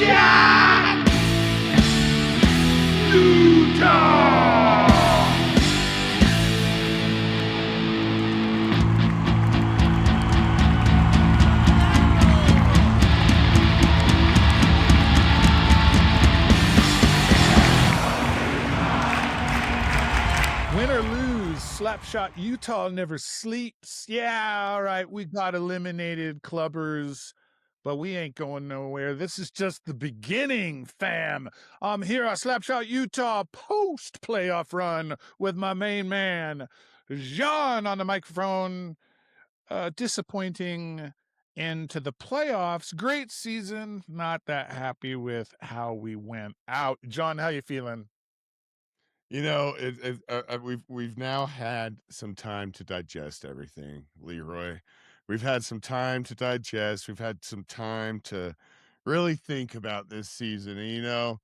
elimination! Utah! Win or lose, Slapshot Utah never sleeps. Yeah, all right, we got eliminated, clubbers, but we ain't going nowhere. This is just the beginning, fam. I'm here at Slapshot Utah post-playoff run with my main man, Jahn, on the microphone. Disappointing end to the playoffs. Great season. Not that happy with how we went out. Jahn, how you feeling? We've now had some time to digest everything, Leroy. We've had some time to digest. We've had some time to really think about this season. And,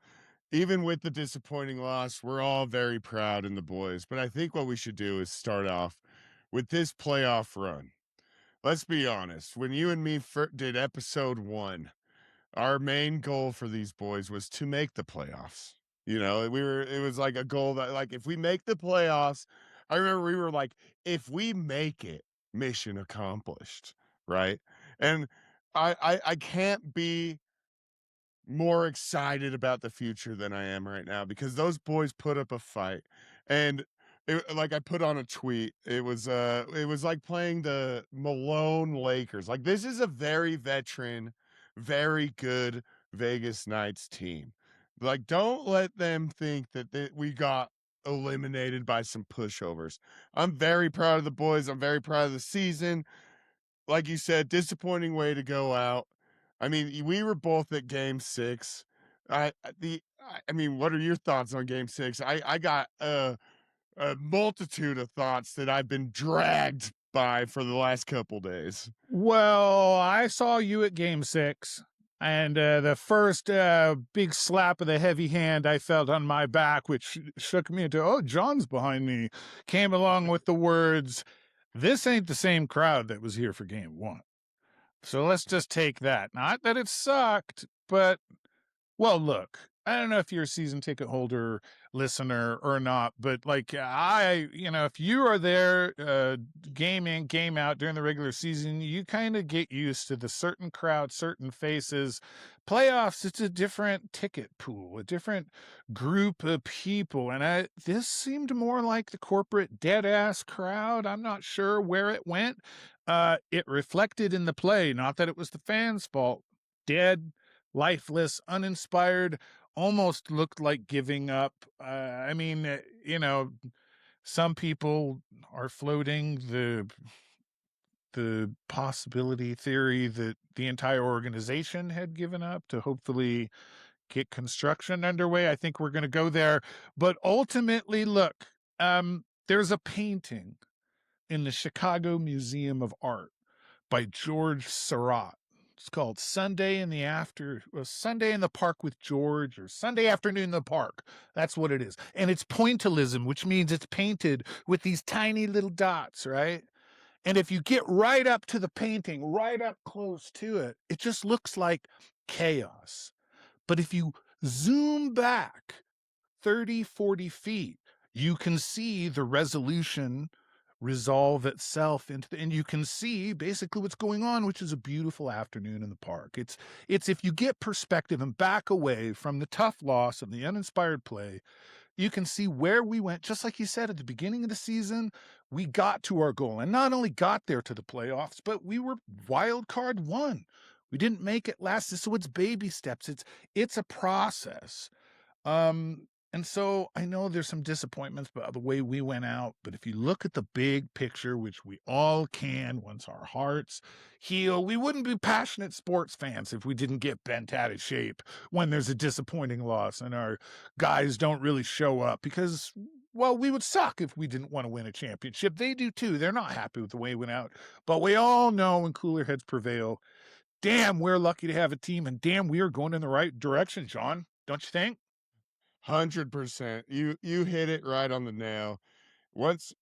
even with the disappointing loss, we're all very proud in the boys. But I think what we should do is start off with this playoff run. Let's be honest. When you and me did episode 1, our main goal for these boys was to make the playoffs. It was like a goal that, like, if we make the playoffs, I remember we were like, if we make it, mission accomplished, right? And I can't be more excited about the future than I am right now, because those boys put up a fight. And like I put on a tweet, it was like playing the Malone Lakers. Like, this is a very veteran, very good Vegas Knights team. Like, don't let them think that we got eliminated by some pushovers. I'm very proud of the boys. I'm very proud of the season. Like you said, disappointing way to go out. I mean, we were both at Game 6. What are your thoughts on Game 6? I got a multitude of thoughts that I've been dragged by for the last couple days. Well, I saw you at Game 6, and the first big slap of the heavy hand I felt on my back, which shook me into, oh, John's behind me, came along with the words, this ain't the same crowd that was here for Game 1. So let's just take that. Not that it sucked, but, well, look, I don't know if you're a season ticket holder, listener or not, but like if you are there game in, game out during the regular season, you kind of get used to the certain crowd, certain faces. Playoffs, it's a different ticket pool, a different group of people. And this seemed more like the corporate dead ass crowd. I'm not sure where it went. It reflected in the play, not that it was the fans' fault. Dead, lifeless, uninspired, almost looked like giving up. Some people are floating the possibility theory that the entire organization had given up to hopefully get construction underway. I think we're going to go there. But ultimately, look, there's a painting in the Chicago Museum of Art by George Seurat. It's called Sunday in the Park with George, or Sunday Afternoon in the Park. That's what it is. And it's pointillism, which means it's painted with these tiny little dots, right? And if you get right up to the painting, right up close to it, it just looks like chaos. But if you zoom back 30, 40 feet, you can see the resolution resolve itself and you can see basically what's going on, which is a beautiful afternoon in the park. It's if you get perspective and back away from the tough loss and the uninspired play, you can see where we went. Just like you said at the beginning of the season, we got to our goal, and not only got there to the playoffs, but we were wild card 1. We didn't make it last, so it's baby steps. It's a process. And so I know there's some disappointments about the way we went out, but if you look at the big picture, which we all can once our hearts heal, we wouldn't be passionate sports fans if we didn't get bent out of shape when there's a disappointing loss and our guys don't really show up, because, well, we would suck if we didn't want to win a championship. They do too. They're not happy with the way it went out, but we all know when cooler heads prevail, damn, we're lucky to have a team, and damn, we are going in the right direction, John. Don't you think? 100%. You hit it right on the nail. Once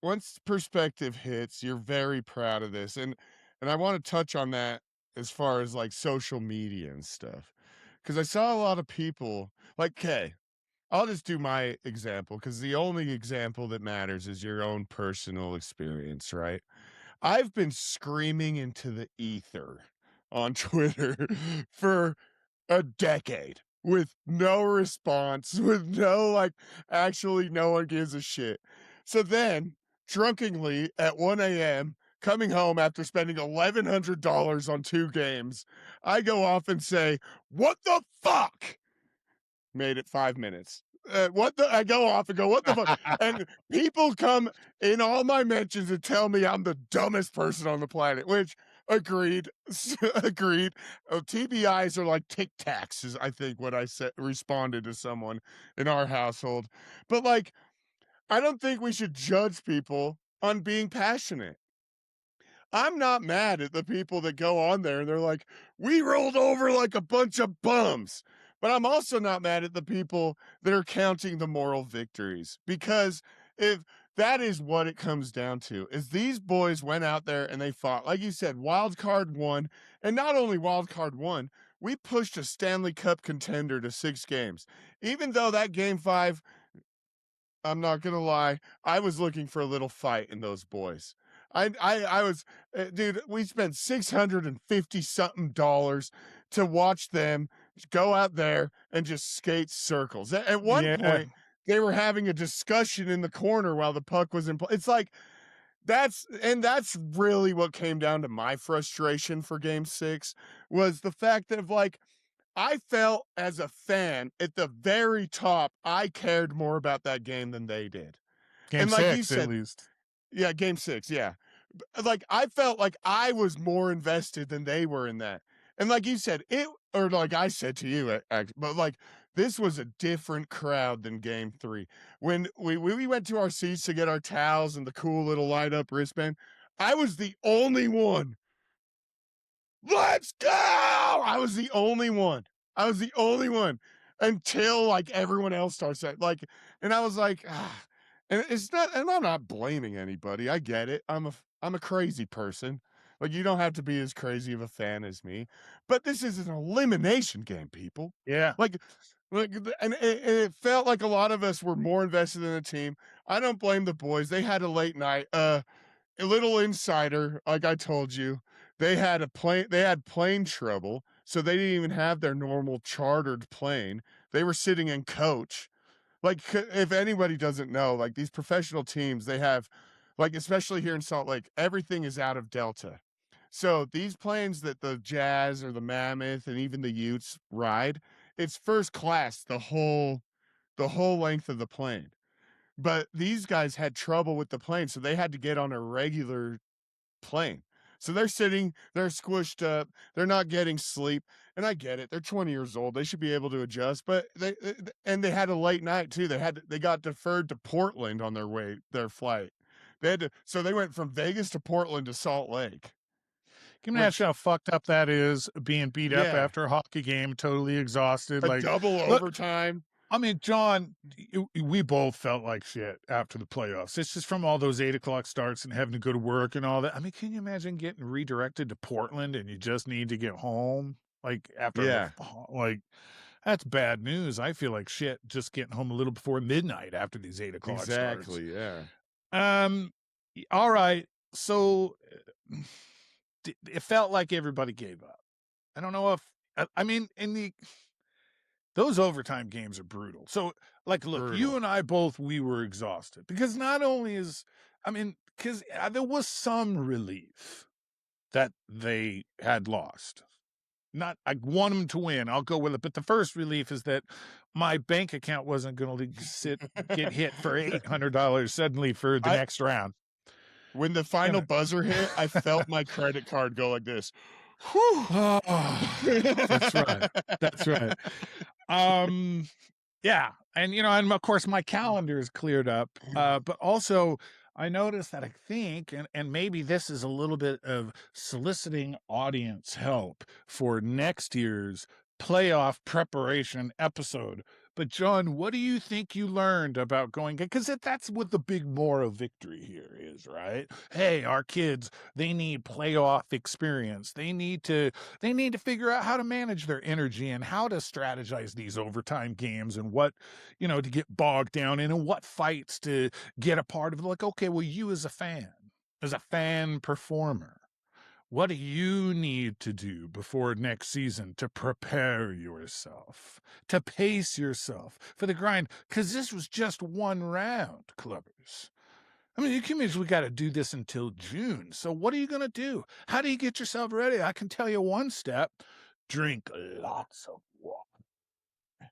perspective hits, you're very proud of this. And I want to touch on that as far as like social media and stuff. because I saw a lot of people like, okay, I'll just do my example because the only example that matters is your own personal experience, right? I've been screaming into the ether on Twitter for a decade with no response, with no, like, actually no one gives a shit. So then, drunkenly at 1 a.m., coming home after spending $1,100 on 2 games, I go off and say, "What the fuck?" Made it 5 minutes. I go off and go, "What the fuck?" And people come in all my mentions and tell me I'm the dumbest person on the planet, which agreed, agreed. TBIs are like Tic Tacs is I think what I said responded to someone in our household. But, like, I don't think we should judge people on being passionate. I'm not mad at the people that go on there and they're like, "We rolled over like a bunch of bums." But I'm also not mad at the people that are counting the moral victories, because if that is what it comes down to, is these boys went out there and they fought. Like you said, wild card one, and not only wild card one, we pushed a Stanley Cup contender to 6 games. Even though that game 5, I'm not gonna lie, I was looking for a little fight in those boys. I was, dude. We spent 650 something dollars to watch them go out there and just skate circles. At one Yeah. point, they were having a discussion in the corner while the puck was in play. It's like that's really what came down to my frustration for Game 6 was the fact that, like, I felt as a fan at the very top, I cared more about that game than they did. Game And like you 6, at said, least. yeah, game 6, yeah. Like, I felt like I was more invested than they were in that. And like you said, or like I said to you, but like this was a different crowd than game 3. When we went to our seats to get our towels and the cool little light up wristband, I was the only one. Let's go! I was the only one. I was the only one until, like, everyone else starts that, like, and I was like, "Ah," and it's not, and I'm not blaming anybody. I get it. I'm a crazy person. Like, you don't have to be as crazy of a fan as me, but this is an elimination game, people. Yeah. Like, and it felt like a lot of us were more invested in the team. I don't blame the boys. They had a late night. A little insider, like I told you, they had plane trouble, so they didn't even have their normal chartered plane. They were sitting in coach. Like, if anybody doesn't know, like, these professional teams, they have, like, especially here in Salt Lake, everything is out of Delta. So these planes that the Jazz or the Mammoth and even the Utes ride, it's first class the whole length of the plane. But these guys had trouble with the plane, so they had to get on a regular plane. So they're sitting, they're squished up, they're not getting sleep. And I get it. They're 20 years old. They should be able to adjust. But and they had a late night too. They got deferred to Portland on their flight. So they went from Vegas to Portland to Salt Lake. Can you Which, imagine how fucked up that is, being beat up yeah, after a hockey game, totally exhausted? a Like, double look, overtime. I mean, John, we both felt like shit after the playoffs. It's just from all those 8 o'clock starts and having to go to work and all that. I mean, can you imagine getting redirected to Portland and you just need to get home? Like, after Yeah, like, that's bad news. I feel like shit just getting home a little before midnight after these 8 o'clock starts. exactly. Yeah. Um, all right. So it felt like everybody gave up. I don't know if, I mean, those overtime games are brutal. So, like, look, you Brutal. and I both, we were exhausted because not only because there was some relief that they had lost. Not, I want them to win. I'll go with it. But the first relief is that my bank account wasn't going to get hit for $800 suddenly for the I next round. When the You final know. buzzer hit, I felt my credit card go like this. Whew. Oh, that's right. That's right. Yeah, and and of course my calendar is cleared up, but also I noticed that I think, and maybe this is a little bit of soliciting audience help for next year's playoff preparation episode. But John, what do you think you learned about going? Because that's what the big moral victory here is, right? Hey, our kids, they need playoff experience. They need to figure out how to manage their energy and how to strategize these overtime games and what, to get bogged down in and what fights to get a part of. Like, okay, well, you as a fan performer, what do you need to do before next season to prepare yourself, to pace yourself for the grind? Because this was just one round, clubbers. I mean, you can imagine we got to do this until June. So what are you going to do? How do you get yourself ready? I can tell you one step: drink lots of water.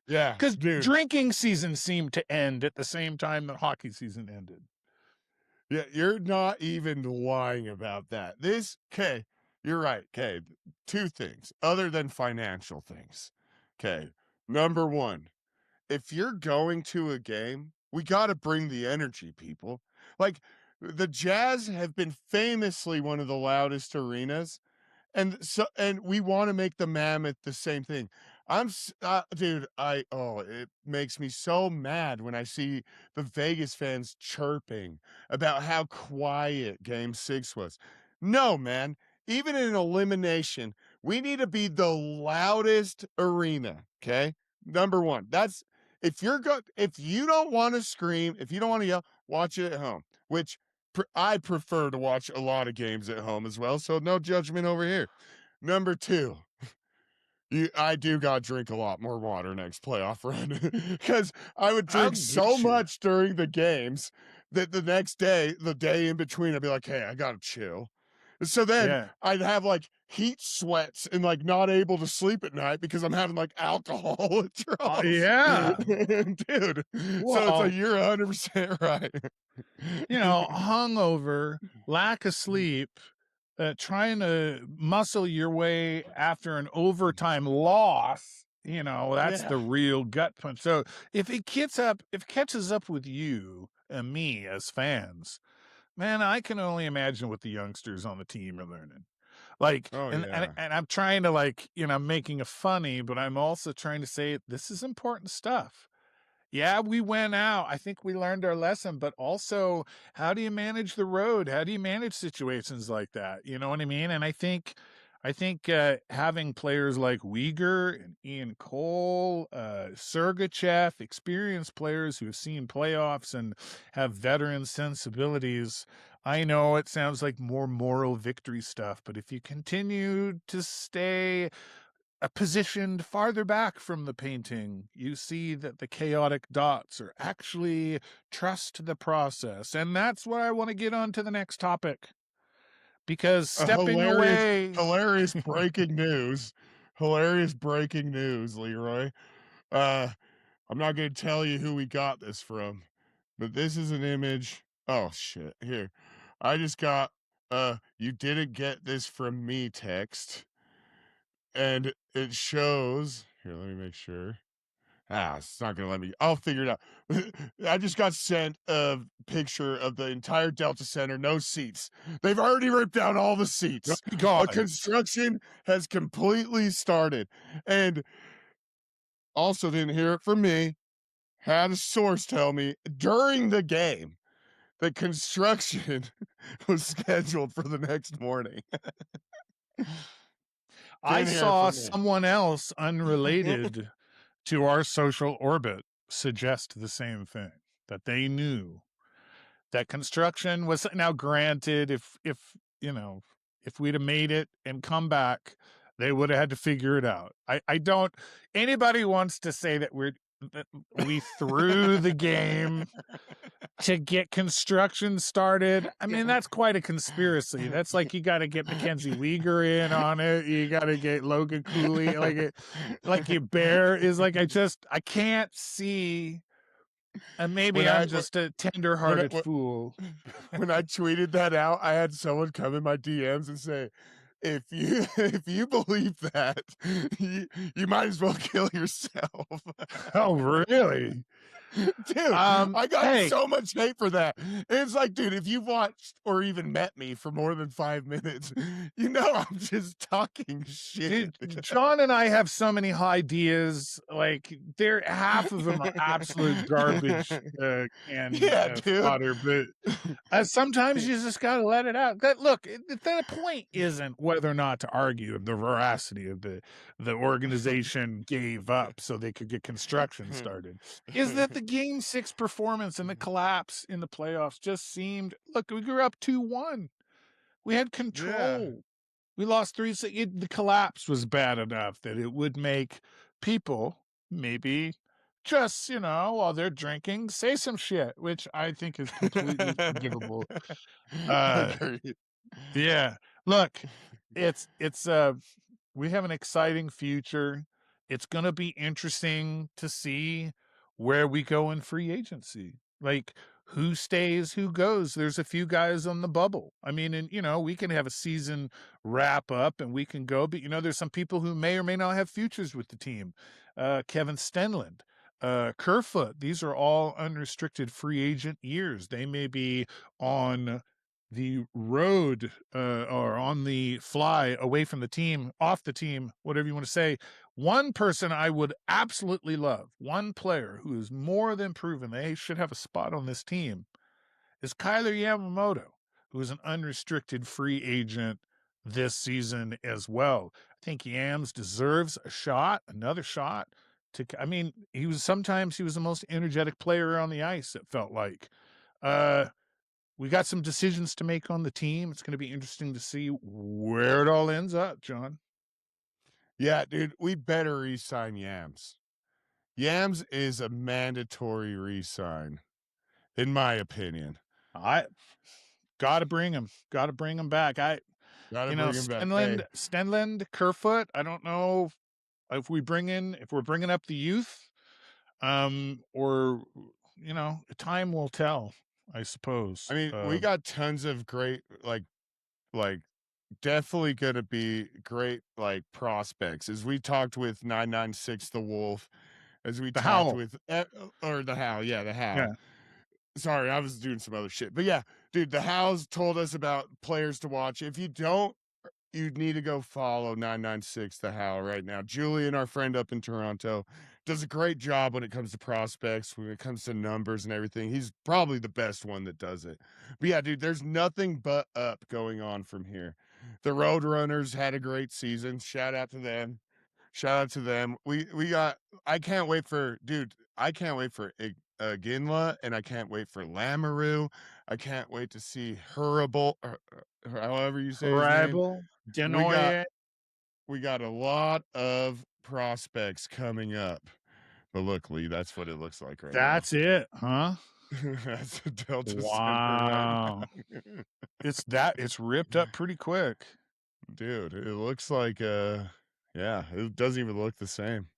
Yeah, Because dude. drinking season seemed to end at the same time that hockey season ended. Yeah, you're not even lying about that. Okay, you're right. Okay, two things other than financial things. Okay, number one, if you're going to a game, we got to bring the energy, people. Like the Jazz have been famously one of the loudest arenas, and we want to make the Mammoth the same thing. Dude, it makes me so mad when I see the Vegas fans chirping about how quiet game 6 was. No, man, even in an elimination, we need to be the loudest arena, okay? Number 1. That's if you don't want to scream, if you don't want to yell, watch it at home, which I prefer to watch a lot of games at home as well, so no judgment over here. Number 2, I do gotta drink a lot more water next playoff run because I would I'll drink so get you. much during the games that the next day, the day in between, I'd be like, "Hey, I gotta chill." So then Yeah. I'd have like heat sweats and like not able to sleep at night because I'm having like alcohol withdrawals. Yeah. Dude. So it's like Well, you're 100% right. hungover, lack of sleep, trying to muscle your way after an overtime loss, that's the Yeah. real gut punch. So if it catches up with you and me as fans, man, I can only imagine what the youngsters on the team are learning. Like, Oh, and yeah. I'm trying to I'm making it funny, but I'm also trying to say this is important stuff. Yeah, we went out. I think we learned our lesson, but also how do you manage the road? How do you manage situations like that? You know what I mean? And I think having players like Weeger and Ian Cole, Sergachev, experienced players who have seen playoffs and have veteran sensibilities. I know it sounds like more moral victory stuff, but if you continue to stay positioned farther back from the painting, you see that the chaotic dots are actually trust the process. And that's what I want to get on to the next topic. Because A stepping away. hilarious breaking news. Hilarious breaking news, Leroy. Uh, I'm not gonna tell you who we got this from, but this is an image. Oh shit. Here. I just got you didn't get this from me text. And it shows here, let me make sure. It's not gonna let me. I'll figure it out. I just got sent a picture of the entire Delta Center, no seats. They've already ripped out all the seats. Guys, Construction has completely started. And also didn't hear it from me. Had a source tell me during the game that construction was scheduled for the next morning. I Didn't hear it saw from me. someone else unrelated to our social orbit suggest the same thing, that they knew that construction was. Now granted, if we'd have made it and come back, they would have had to figure it out. I don't Anybody wants to say that we threw the game to get construction started. I mean, that's quite a conspiracy. That's like you got to get Mackenzie Weeger in on it. You got to get Logan Cooley. Like your bear is like, I can't see. And maybe when I I'm just a when I, tender-hearted fool. when I tweeted that out, I had someone come in my DMs and say, "If you if you believe that, you might as well kill yourself." Oh, really? Dude, I got Hey, so much hate for that. It's like, dude, if you've watched or even met me for more than 5 minutes, you know I'm just talking shit. dude, John and I have so many ideas. Like, they're half of them are absolute garbage and Yeah, dude. fodder, but sometimes you just gotta let it out. That look, the point isn't whether or not to argue the veracity of the organization gave up so they could get construction started. Is that the game 6 performance and the collapse in the playoffs just seemed look, we grew up 2-1. We had Yeah. control. We lost 3 s it the collapse was bad enough that it would make people maybe just, while they're drinking, say some shit, which I think is completely forgivable. Uh, Agreed. yeah. Look, it's we have an exciting future. It's gonna be interesting to see where we go in free agency. Like, who stays, who goes. There's a few guys on the bubble. I mean, and we can have a season wrap up and we can go, but there's some people who may or may not have futures with the team. Kevin Stenland, Kerfoot, these are all unrestricted free agent years. They may be on the road or on the fly away from the team, off the team, whatever you want to say. One person I would absolutely love, one player who is more than proven they should have a spot on this team, is Kyler Yamamoto, who is an unrestricted free agent this season as well. I think Yams deserves a shot, another shot. I mean, sometimes he was the most energetic player on the ice, it felt like. Uh, we got some decisions to make on the team. It's going to be interesting to see where it all ends up, John. Yeah, dude, we better re-sign Yams. Yams is a mandatory re-sign, in my opinion. I got to bring him. Got to bring him back. Gotta bring him back. Hey, Stenland, Kerfoot. I don't know if we're bringing up the youth, or time will tell, I suppose. I mean, we got tons of great, like definitely gonna be great, like, prospects. As we talked with 996 The Wolf, as we The talked Howl. with or The How, yeah, The How. Yeah. Sorry, I was doing some other shit. But yeah, dude, The How's told us about players to watch. If you don't, you need to go follow 996 The How right now. Julian, our friend up in Toronto, does a great job when it comes to prospects, when it comes to numbers and everything. He's probably the best one that does it. But yeah, dude, there's nothing but up going on from here. The Roadrunners had a great season. Shout out to them. Shout out to them. We got I can't wait for dude, I can't wait for Ginla, and I can't wait for Lamoureux. I can't wait to see Hurrable, however you say his name. Tribal. We got Denoye. we got a lot of prospects coming up. But look, Lee, that's what it looks like right now. That's it, huh? That's the Delta Center right Wow. now. It's ripped up pretty quick. Dude, it looks like yeah, it doesn't even look the same.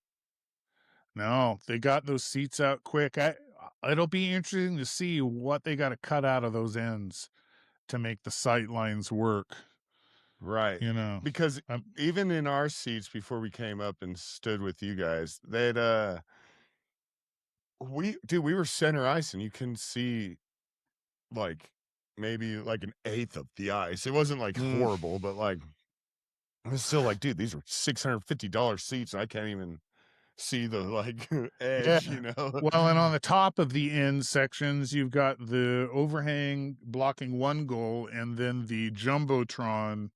No, they got those seats out quick. It'll be interesting to see what they gotta cut out of those ends to make the sight lines work, Right. you know? Because Um, even in our seats before we came up and stood with you guys, they'd we were center ice and you can see like maybe like an eighth of the ice. It wasn't like mm, horrible, but like I was still like, dude, these are $650 seats and I can't even see the like yeah. edge, you know. Well, and on the top of the end sections, you've got the overhang blocking one goal and then the jumbotron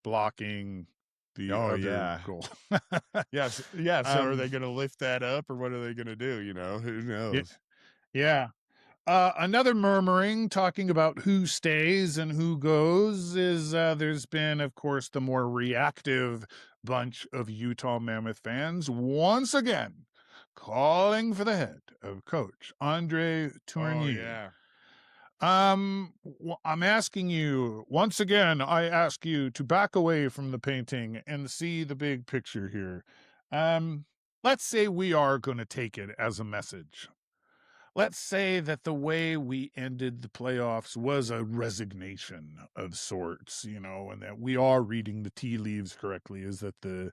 blocking the Oh other yeah. goal. Yes, yeah. So are Um, they gonna lift that up or what are they gonna do? You know, who yeah, knows? yeah. Another murmuring talking about who stays and who goes is there's been, of course, the more reactive bunch of Utah Mammoth fans once again calling for the head of Coach Andre Oh Tournier. yeah. I'm asking you once again. I ask you to back away from the painting and see the big picture here. Um, let's say we are going to take it as a message. let's say that the way we ended the playoffs was a resignation of sorts, and that we are reading the tea leaves correctly, is that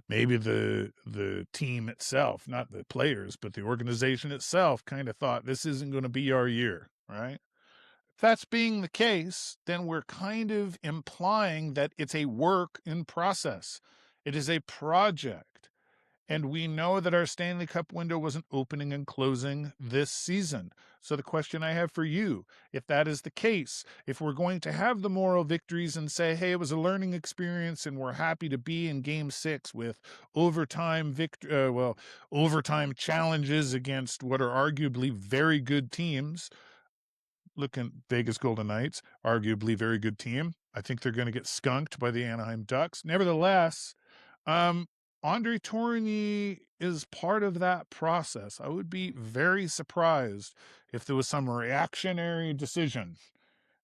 maybe the team itself, not the players, but the organization itself kind of thought this isn't going to be our year, right? If that's being the case, then we're kind of implying that it's a work in process. It is a project. And we know that our Stanley Cup window wasn't opening and closing this season. So the question I have for you, if that is the case, if we're going to have the moral victories and say, hey, it was a learning experience and we're happy to be in game 6 with overtime challenges against what are arguably very good teams, looking Vegas Golden Knights, arguably very good team. I think they're going to get skunked by the Anaheim Ducks. Nevertheless, Andre Tourigny is part of that process. I would be very surprised if there was some reactionary decision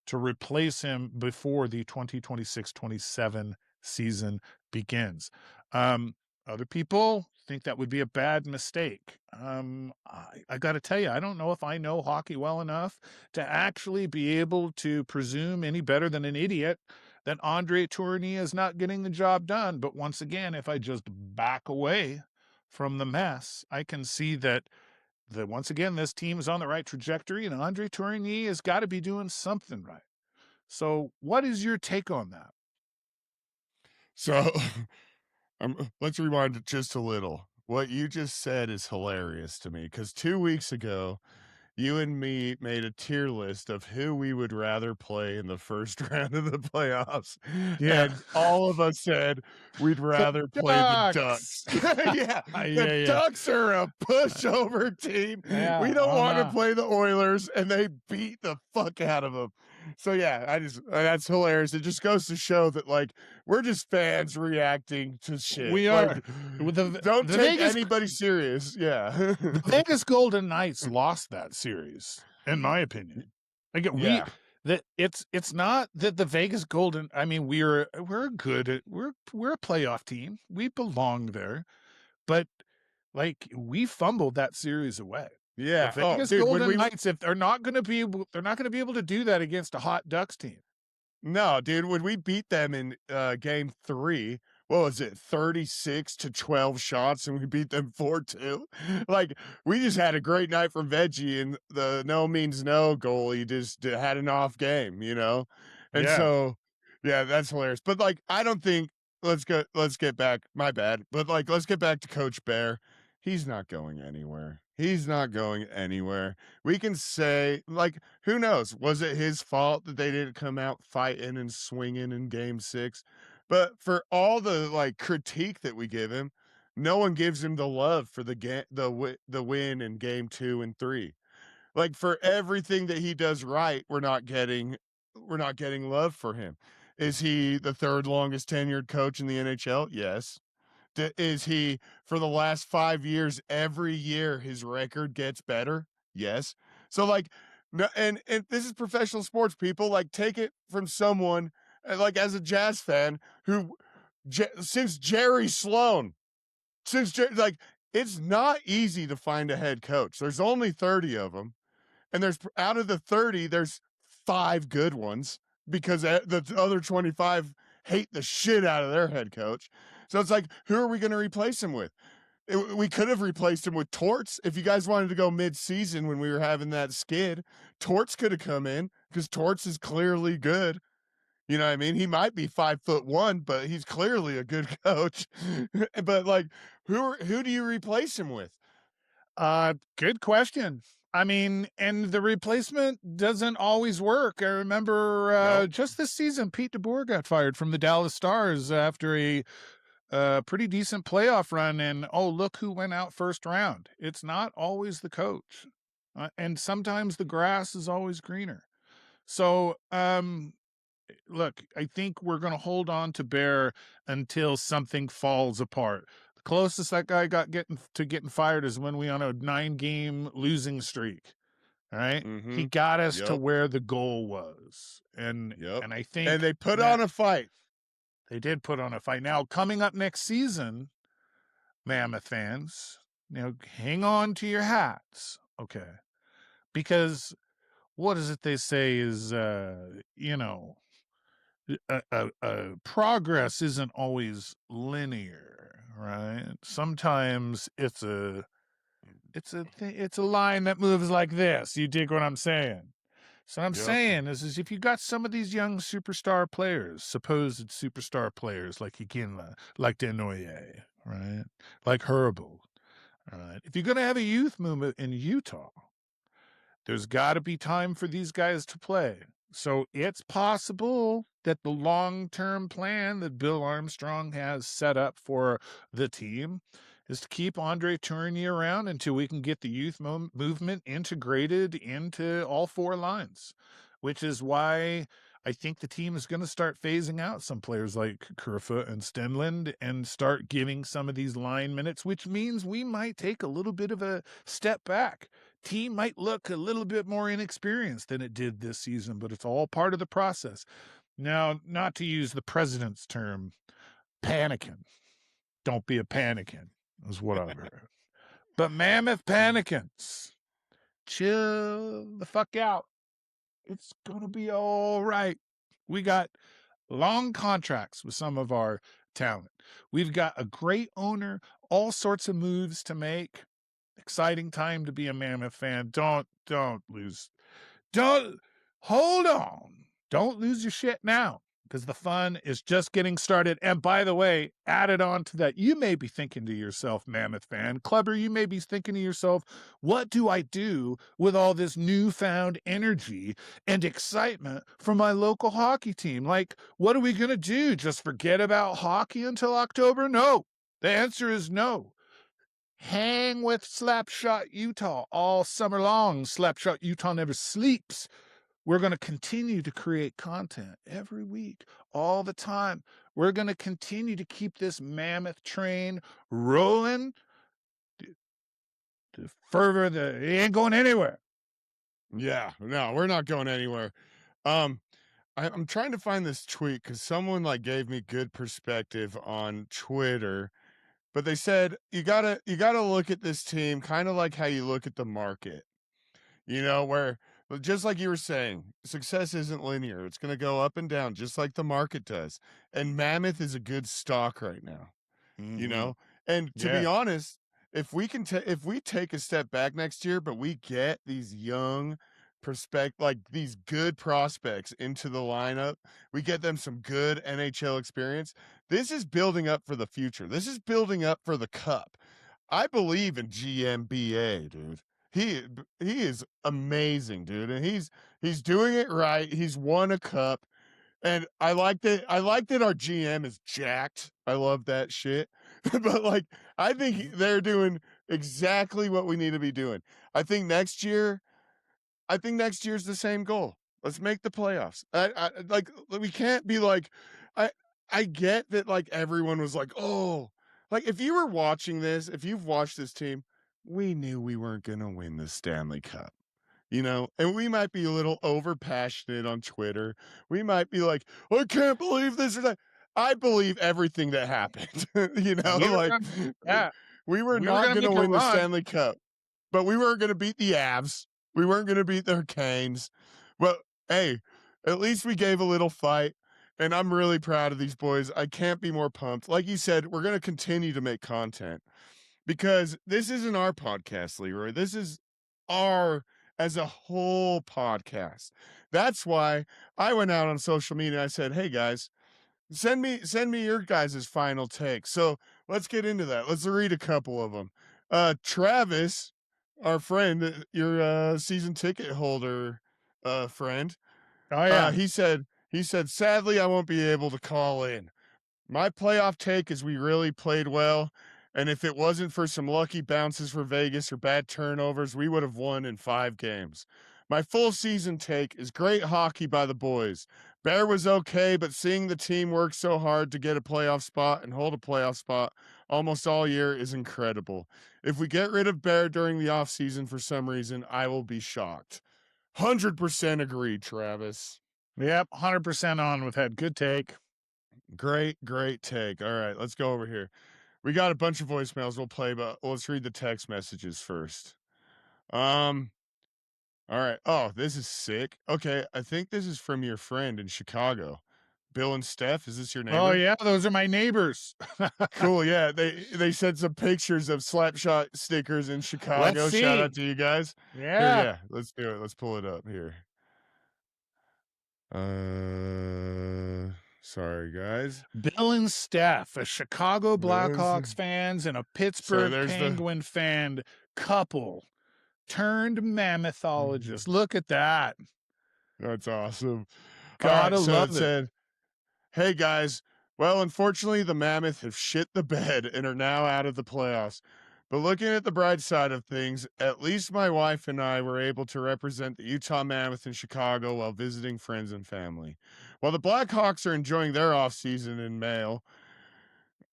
to replace him before the 2026-27 season begins. Other people think that would be a bad mistake. I got to tell you, I don't know if I know hockey well enough to actually be able to presume any better than an idiot that Andre Tourigny is not getting the job done. But once again, if I just back away from the mess, I can see that once again, this team is on the right trajectory, and Andre Tourigny has got to be doing something right. So what is your take on that? So let's rewind it just a little. What you just said is hilarious to me because 2 weeks ago, you and me made a tier list of who we would rather play in the first round of the playoffs. Yeah. And all of us said we'd rather play the Ducks. Yeah. The Yeah. Ducks are a pushover team. Yeah, We don't want to uh-huh. play the Oilers, and they beat the fuck out of them. So yeah, that's hilarious. It just goes to show that like we're just fans reacting to shit. We Like, are. With the don't take Vegas anybody serious. Yeah. the Vegas Golden Knights lost that series, in my opinion. Like Yeah. it's not that the Vegas Golden, I mean, we're a playoff team. We belong there. But like we fumbled that series away. The Yeah. Oh, Vegas dude, when Golden we Knights, if they're not going to be able to do that against a hot Ducks team. no, dude, when we beat them in game 3, what was it? 36-12 shots and we beat them 4-2. Like we just had a great night from Veggie and the no means no goal. He just had an off game, you know? And Yeah. so yeah, that's hilarious. But like I don't think let's get back, my bad. But like let's get back to Coach Bear. He's not going anywhere. He's not going anywhere. We can say, like, who knows? Was it his fault that they didn't come out fighting and swinging in game 6? But for all the like critique that we give him, no one gives him the love for the win in game 2 and 3. Like for everything that he does right, we're not getting love for him. Is he the third longest tenured coach in the NHL? Yes. Is he for the last 5 years, every year his record gets better? Yes. So like no, and this is professional sports, people. Like take it from someone like as a Jazz fan who since Jerry Sloan, like it's not easy to find a head coach. There's only 30 of them, and there's out of the 30 there's 5 good ones because the other 25 hate the shit out of their head coach. So it's like, who are we going to replace him with? We could have replaced him with Torts. If you guys wanted to go mid-season when we were having that skid, Torts could have come in because Torts is clearly good. You know what I mean? He might be 5'1", but he's clearly a good coach. But like, who do you replace him with? Good question. I mean, and the replacement doesn't always work. I remember Nope. just this season, Pete DeBoer got fired from the Dallas Stars after a pretty decent playoff run. And oh, look who went out first round. It's not always the coach. And sometimes the grass is always greener. So, look, I think we're going to hold on to Bear until something falls apart. The closest that guy got getting fired is when we on a 9-game losing streak. All right. He Mm-hmm. got us to Yep. where the goal was. Yep. And I And think they put that on a fight. they did put on a fight. Now, coming up next season, Mammoth fans, hang on to your hats. Okay. because what is it they say is, progress isn't always linear, right? Sometimes it's a line that moves like this. You dig what I'm saying? So I'm Yep. saying is if you got some of these young superstar players, supposed superstar players like Iginla, like Denoye, right? Like Herbal, right? If you're going to have a youth movement in Utah, there's got to be time for these guys to play. So it's possible that the long-term plan that Bill Armstrong has set up for the team is to keep Andre Tournier around until we can get the youth movement integrated into all four lines, which is why I think the team is going to start phasing out some players like Kerfoot and Stenlund and start giving some of these line minutes, which means we might take a little bit of a step back. Team might look a little bit more inexperienced than it did this season, but it's all part of the process. Now, not to use the president's term, panicking. Don't be a panicking, is what I've heard. But Mammoth panicins, chill the fuck out. It's going to be all right. We got long contracts with some of our talent. We've got a great owner, all sorts of moves to make. Exciting time to be a Mammoth fan. Don't hold on. Don't lose your shit now because the fun is just getting started. And by the way, added on to that, you may be thinking to yourself, Mammoth fan, Clubber, you may be thinking to yourself, what do I do with all this newfound energy and excitement from my local hockey team? Like, what are we going to do? Just forget about hockey until October? No. The answer is no. Hang with Slapshot Utah all summer long. Slapshot Utah never sleeps. We're going to continue to create content every week, all the time. We're going to continue to keep this Mammoth train rolling to further it ain't going anywhere. Yeah, no, we're not going anywhere. I'm trying to find this tweet because someone like gave me good perspective on Twitter, but they said you gotta look at this team kind of like how you look at the market. Where just like you were saying, success isn't linear. It's going to go up and down just like the market does. And Mammoth is a good stock right now, you Mm-hmm. know? And to be Yeah. honest, if we take a step back next year, but we get these young like these good prospects into the lineup, we get them some good NHL experience. This is building up for the future. This is building up for the cup. I believe in GMBA, dude. He is amazing, dude, and he's doing it right. He's won a cup, and I like that our GM is jacked. I love that shit. But like, I think they're doing exactly what we need to be doing. I think next year, I think next year's the same goal. Let's make the playoffs. I like we can't be like I I get that like everyone was like, "Oh, like if you were watching this, if you've watched this team, we knew we weren't going to win the Stanley Cup." And we might be a little over passionate on Twitter. We might be like, "I can't believe this or that." I believe everything that happened. We were Like gonna, yeah, we were we were not gonna going to make a win the run. Stanley Cup, but we weren't going to beat the Avs. We weren't going to beat the Canes. But hey, at least we gave a little fight. And I'm really proud of these boys. I can't be more pumped. Like you said, we're going to continue to make content because this isn't our podcast, Leroy. This is our as a whole podcast. That's why I went out on social media and I said, "Hey guys, send me your guys' final take." So let's get into that. Let's read a couple of them. Travis, our friend, your season ticket holder friend, Oh yeah. he said, sadly, I won't be able to call in. My playoff take is we really played well, and if it wasn't for some lucky bounces for Vegas or bad turnovers, we would have won in 5 games. My full season take is great hockey by the boys. Bear was okay, but seeing the team work so hard to get a playoff spot and hold a playoff spot almost all year is incredible. If we get rid of Bear during the offseason for some reason, I will be shocked. 100% agree, Travis. Yep. 100% on with that. Good take. Great take. All right, let's go over here. We got a bunch of voicemails we'll play, but let's read the text messages first. Um, All right. Oh, this is sick. Okay, I think this is from your friend in Chicago. Bill and Steph, is this your Oh, neighbor? yeah, those are my neighbors. Cool, yeah, they sent some pictures of Slapshot stickers in Let's Chicago. Shout out see. to you guys. Here, Yeah. yeah, let's do it. Let's pull it up here. Sorry, guys. Bill and Steph, a Chicago This Blackhawks fans and a so Pittsburgh there's the Penguin fan couple turned mammothologists. Look at that. That's awesome. All right, Gotta so it love it. said, "Hey guys, well, unfortunately, the Mammoth have shit the bed and are now out of the playoffs. But looking at the bright side of things, at least my wife and I were able to represent the Utah Mammoth in Chicago while visiting friends and family. While the Blackhawks are enjoying their offseason in Mayo,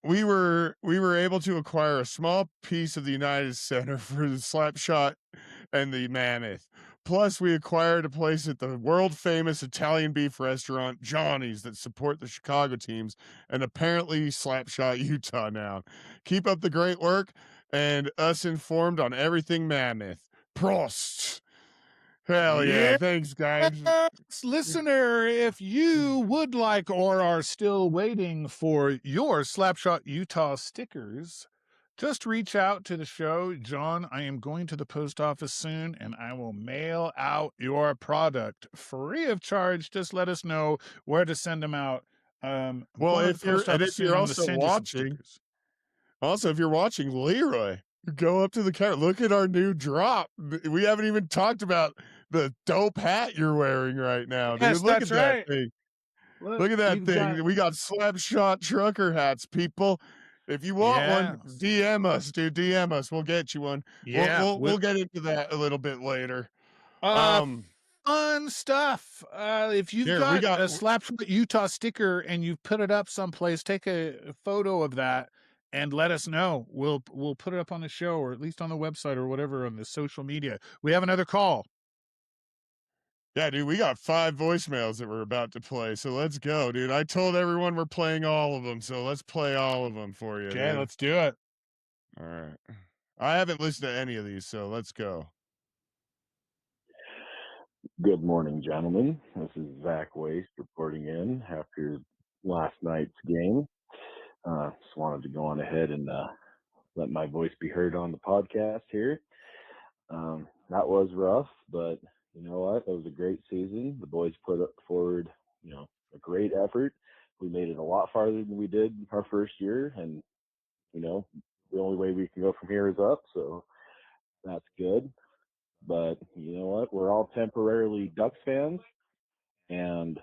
we were able to acquire a small piece of the United Center for the Slapshot and the Mammoth. Plus, we acquired a place at the world famous Italian beef restaurant Johnny's that support the Chicago teams and apparently Slapshot Utah now. Keep up the great work and us informed on everything Mammoth. Prost. Hell yeah. Yeah. Thanks, guys. Listener, if you would like or are still waiting for your Slapshot Utah stickers, just reach out to the show. John, I am going to the post office soon and I will mail out your product free of charge. Just let us know where to send them out. I'm Well, going to the post office if soon. you're I'm going to also send you some watching, stickers. if you're watching Leroy, go up to the camera. Look at our new drop. We haven't even talked about the dope hat you're wearing right now, Yes, dude. Look that's at that right. thing. Look, Look at that we've got, thing. We got Slapshot trucker hats, people. If you want one, yes. DM us, dude. DM us. We'll get you one. Yeah. We'll get into that a little bit later. Uh, Um, Fun stuff. If you've here we got got a Slapshot Utah sticker and you've put it up someplace, take a photo of that and let us know. We'll put it up on the show or at least on the website or whatever on the social media. We have another call. yeah, dude, we got 5 voicemails that we're about to play. So let's go, dude. I told everyone we're playing all of them, so let's play all of them for you, Okay, dude. let's do it. All right. I haven't listened to any of these, so let's go. Good morning, gentlemen. This is Zach Waste reporting in after last night's game. Just wanted to go on ahead and let my voice be heard on the podcast here. That was rough, but you know what? It was a great season. The boys put forward, a great effort. We made it a lot farther than we did our first year, and the only way we can go from here is up. So that's good. But you know what? We're all temporarily Ducks fans, and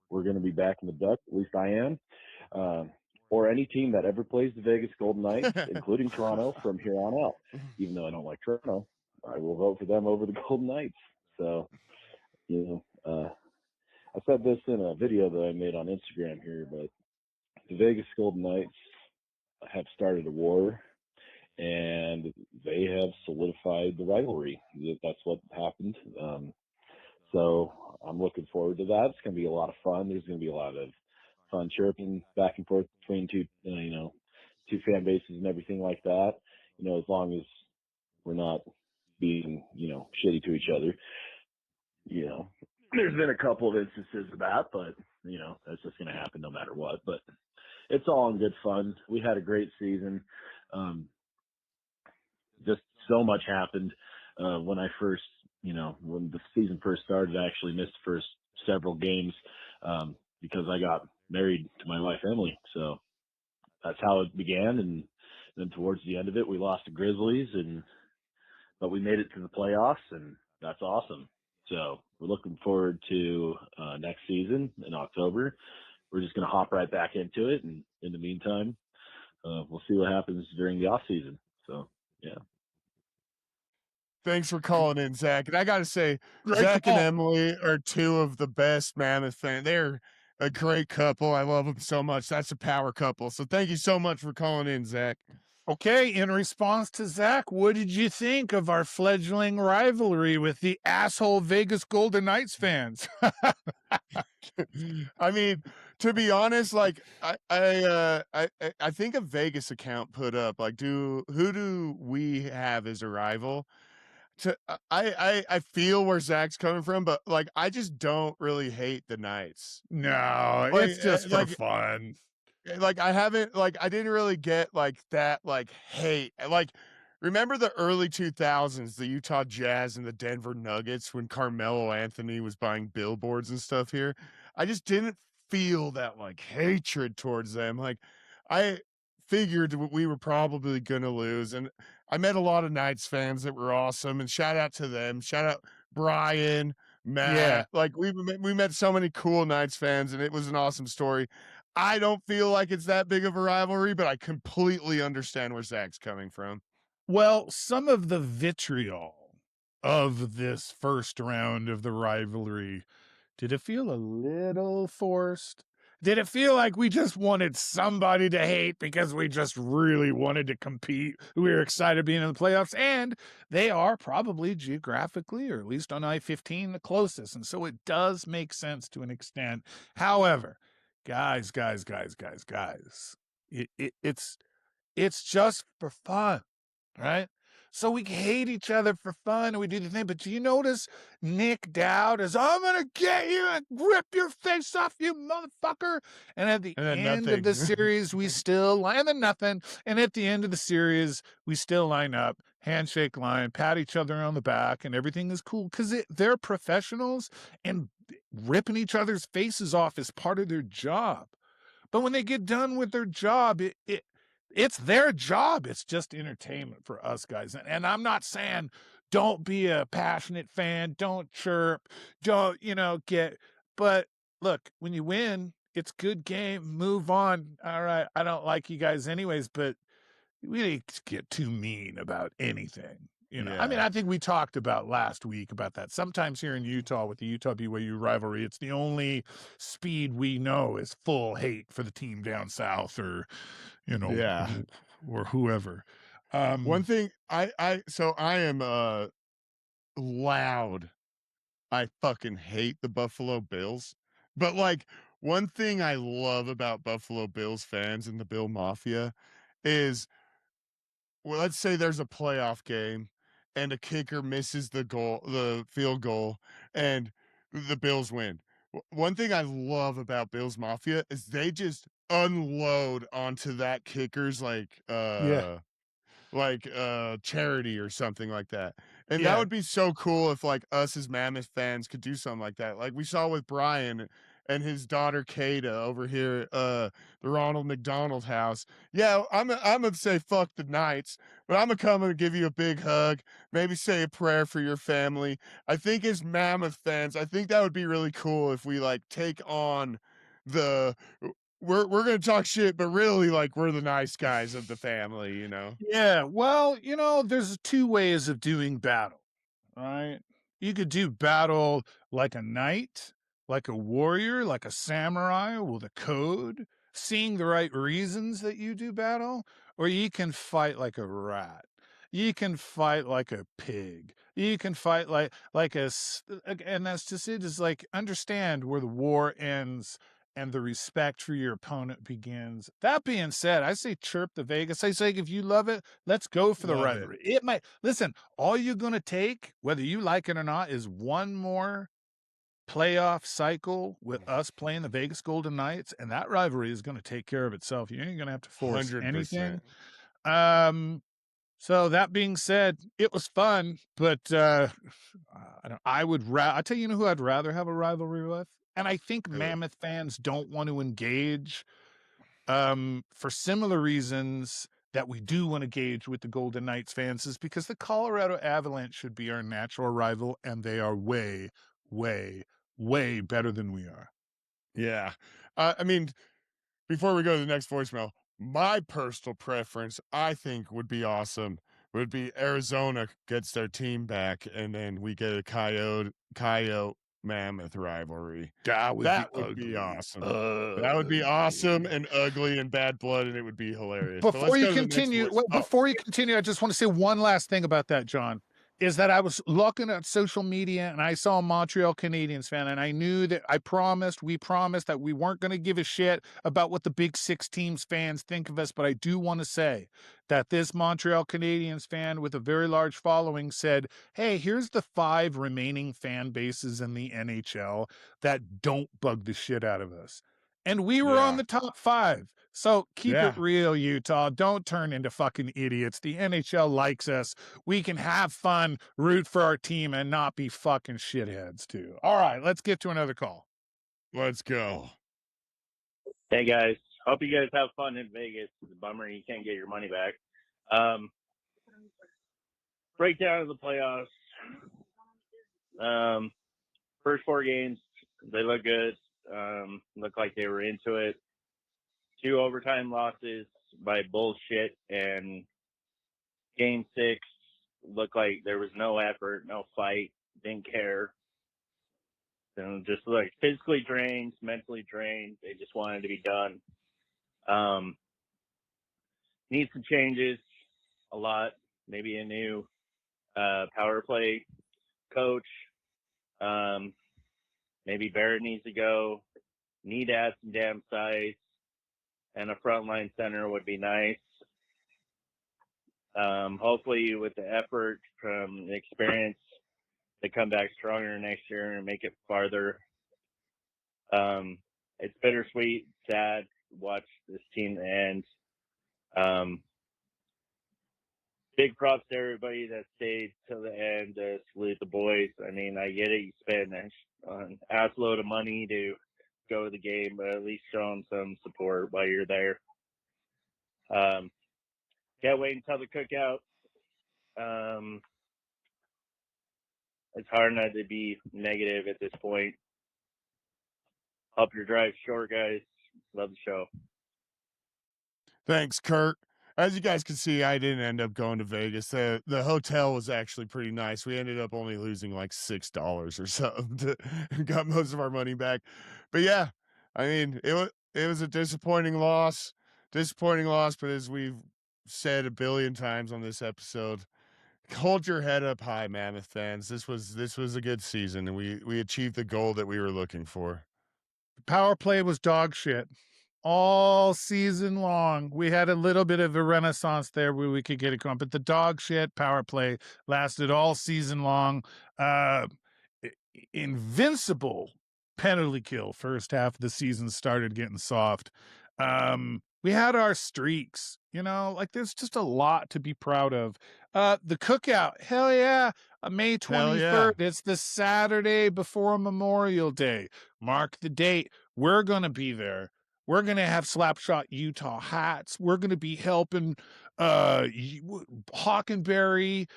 we're going to be back in the Ducks. At least I am. Or any team that ever plays the Vegas Golden Knights, including Toronto, from here on out. Even though I don't like Toronto, I will vote for them over the Golden Knights. So, I said this in a video that I made on Instagram here, but the Vegas Golden Knights have started a war, and they have solidified the rivalry. That's what happened. So I'm looking forward to that. It's going to be a lot of fun. There's going to be a lot of fun chirping back and forth between two fan bases and everything like that. As long as we're not being, shitty to each other. There's been a couple of instances of that, but that's just going to happen no matter what. But it's all in good fun. We had a great season. Just so much happened when I first, when the season first started. I actually missed the first several games because I got married to my wife Emily. So that's how it began. And then towards the end of it, we lost the Grizzlies, but we made it to the playoffs, and that's awesome. So we're looking forward to next season in October. We're just going to hop right back into it, and in the meantime, we'll see what happens during the off season. So yeah. Thanks for calling in, Zach. And I got to say, Great Zach and call. Emily are 2 of the best Mammoth fans. They're a great couple. I love them so much. That's a power couple. So thank you so much for calling in, Zach. Okay, in response to Zach, what did you think of our fledgling rivalry with the asshole Vegas Golden Knights fans? I mean, to be honest, like I think a Vegas account put up like, who do we have as a rival? I feel where Zach's coming from, but like I just don't really hate the Knights. No, Like, it's just for like fun. like I haven't like I didn't really get like that like hate. Like remember the early 2000s, the Utah Jazz and the Denver Nuggets when Carmelo Anthony was buying billboards and stuff here? I just didn't feel that like hatred towards them. Like I figured we were probably going to lose, and I met a lot of Knights fans that were awesome, and shout out to them. Shout out Brian, Yeah. Matt. Like we met so many cool Knights fans, and it was an awesome story. I don't feel like it's that big of a rivalry, but I completely understand where Zach's coming from. Well, some of the vitriol of this first round of the rivalry, did it feel a little forced? Did it feel like we just wanted somebody to hate because we just really wanted to compete? We were excited being in the playoffs, and they are probably geographically, or at least on I-15, the closest. And so it does make sense to an extent. However, guys, it's just for fun, right? So we hate each other for fun and we do the thing. But do you notice Nick Dowd is, I'm going to get you and rip your face off, you motherfucker. And at the And then end of the nothing. series, we still line and nothing. And at the end of the series, we still line up, handshake line, pat each other on the back, and everything is cool because they're professionals and ripping each other's faces off is part of their job. But when they get done with their job, it's their job. It's just entertainment for us guys. And I'm not saying don't be a passionate fan, don't chirp, don't, but look, when you win, it's good game, move on. All right, I don't like you guys anyways, but we didn't get too mean about anything. I mean, Yeah. I think we talked about last week about that. Sometimes here in Utah with the Utah BYU rivalry, it's the only speed we know is full hate for the team down south or, Yeah. or whoever. One thing I am loud. I fucking hate the Buffalo Bills. But like one thing I love about Buffalo Bills fans and the Bill Mafia is, well, let's say there's a playoff game and a kicker misses the field goal, and the Bills win. One thing I love about Bills Mafia is they just unload onto that kicker's Yeah. charity or something like that. And that Yeah. would be so cool if like us as Mammoth fans could do something like that. Like we saw with Brian and his daughter Kada over here the Ronald McDonald house. Yeah, I'm gonna say fuck the Knights, but I'm gonna come and give you a big hug, maybe say a prayer for your family. I think as Mammoth fans, I think that would be really cool if we like take on the we're gonna talk shit, but really like we're the nice guys of the family, you know? Yeah. Well, there's two ways of doing battle, right? You could do battle like a knight, like a warrior, like a samurai with a code, seeing the right reasons that you do battle, or you can fight like a rat. You can fight like a pig. You can fight and that's just it. Is like understand where the war ends and the respect for your opponent begins. That being said, I say chirp the Vegas. I say if you love it, let's go for the Love it. rivalry. It might listen, all you're gonna take, whether you like it or not, is one more playoff cycle with us playing the Vegas Golden Knights, and that rivalry is gonna take care of itself. You ain't gonna have to force 100%. anything. So that being said, it was fun, but I tell you who I'd rather have a rivalry with. And I think Who? Mammoth fans don't want to engage for similar reasons that we do want to engage with the Golden Knights fans is because the Colorado Avalanche should be our natural rival, and they are way, way, way better than we are. Yeah. I mean, before we go to the next voicemail, my personal preference, I think would be awesome, would be Arizona gets their team back, and then we get a Coyote Mammoth rivalry. That would That be would be ugly. awesome. That would be awesome and ugly and bad blood, and it would be hilarious. But let's Before you go to the next continue, voice. I just want to say one last thing about that, John. is that I was looking at social media and I saw a Montreal Canadiens fan, and I knew that we promised that we weren't going to give a shit about what the Big Six teams fans think of us. But I do want to say that this Montreal Canadiens fan with a very large following said, hey, here's the 5 remaining fan bases in the NHL that don't bug the shit out of us. And we were on Yeah. the top 5. So keep it Yeah. real, Utah. Don't turn into fucking idiots. The NHL likes us. We can have fun, root for our team, and not be fucking shitheads, too. All right, let's get to another call. Let's go. Hey, guys. Hope you guys have fun in Vegas. It's a bummer you can't get your money back. Breakdown of the playoffs. First 4 games, they look good. Look like they were into it. 2 overtime losses by bullshit, and game 6 looked like there was no effort, no fight, didn't care. And just like physically drained, mentally drained. They just wanted to be done. Need some changes, a lot. Maybe a new power play coach. Maybe Barrett needs to go. Need to add some damn size, and a frontline center would be nice. Hopefully, with the effort from the experience, they come back stronger next year and make it farther. It's bittersweet, sad to watch this team end. Big props to everybody that stayed till the end to salute the boys. I mean, I get it. You spend an assload of money to go to the game, but at least show them some support while you're there. Can't wait until the cookout. It's hard not to be negative at this point. Hope your drive's short, guys. Love the show. Thanks, Kurt. As you guys can see, I didn't end up going to Vegas. The hotel was actually pretty nice. We ended up only losing like $6 or something. Got most of our money back. But yeah, I mean, it was a disappointing loss. But as we've said a billion times on this episode, hold your head up high, Mammoth fans. This was a good season, and we achieved the goal that we were looking for. Power play was dog shit all season long. We had a little bit of a renaissance there where we could get it going, but the dog shit power play lasted all season long. Invincible penalty kill first half of the season started getting soft. We had our streaks, like there's just a lot to be proud of. The cookout, hell yeah. May 23rd. Yeah. It's the Saturday before Memorial Day. Mark the date. We're going to be there. We're going to have Slapshot Utah hats. We're going to be helping Hockenberry